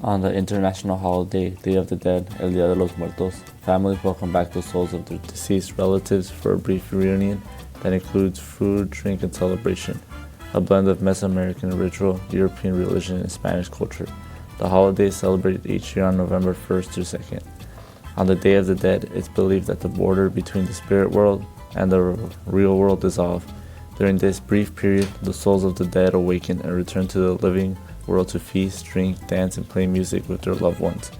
On the international holiday, Day of the Dead, El Día de los Muertos, families welcome back the souls of their deceased relatives for a brief reunion that includes food, drink, and celebration, a blend of Mesoamerican ritual, European religion, and Spanish culture. The holiday is celebrated each year on November 1st through 2nd. On the Day of the Dead, it's believed that the border between the spirit world and the real world dissolve. During this brief period, the souls of the dead awaken and return to the living world to feast, drink, dance, and play music with their loved ones.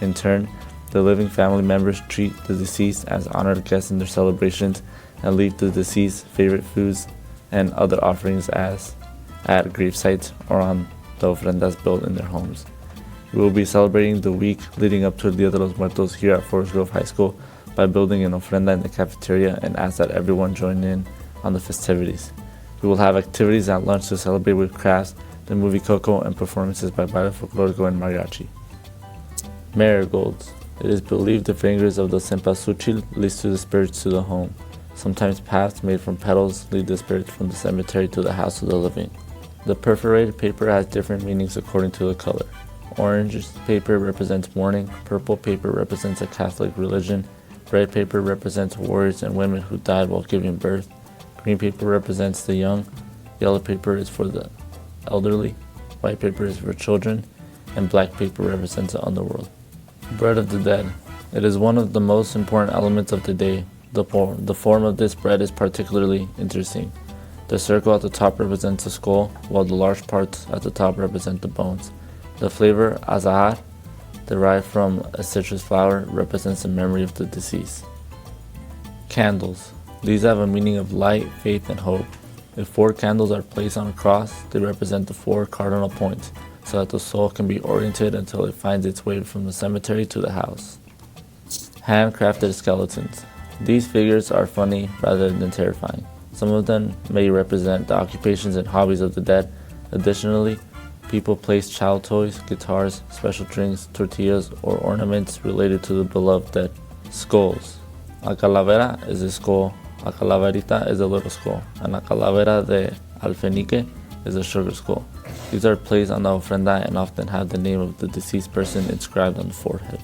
In turn, the living family members treat the deceased as honored guests in their celebrations and leave the deceased's favorite foods and other offerings as at grave sites or on the ofrendas built in their homes. We will be celebrating the week leading up to El Día de los Muertos here at Forest Grove High School by building an ofrenda in the cafeteria and ask that everyone join in on the festivities. We will have activities at lunch to celebrate with crafts, the movie Coco, and performances by Baile Folklorico and Mariachi. Marigolds. It is believed the fingers of the cempasúchil leads to the spirits to the home. Sometimes paths made from petals lead the spirits from the cemetery to the house of the living. The perforated paper has different meanings according to the color. Orange paper represents mourning, purple paper represents a Catholic religion, red paper represents warriors and women who died while giving birth, green paper represents the young, yellow paper is for the elderly, white paper is for children, and black paper represents the underworld. Bread of the dead. It is one of the most important elements of the day. The form of this bread is particularly interesting. The circle at the top represents the skull, while the large parts at the top represent the bones. The flavor, azahar, derived from a citrus flower, represents the memory of the deceased. Candles. These have a meaning of light, faith, and hope. If 4 candles are placed on a cross, they represent the 4 cardinal points, so that the soul can be oriented until it finds its way from the cemetery to the house. Handcrafted skeletons. These figures are funny rather than terrifying. Some of them may represent the occupations and hobbies of the dead. Additionally, people place child toys, guitars, special drinks, tortillas, or ornaments related to the beloved dead. Skulls. A calavera is a skull, a calaverita is a little skull, and a calavera de alfenique is a sugar skull. These are placed on the ofrenda and often have the name of the deceased person inscribed on the forehead.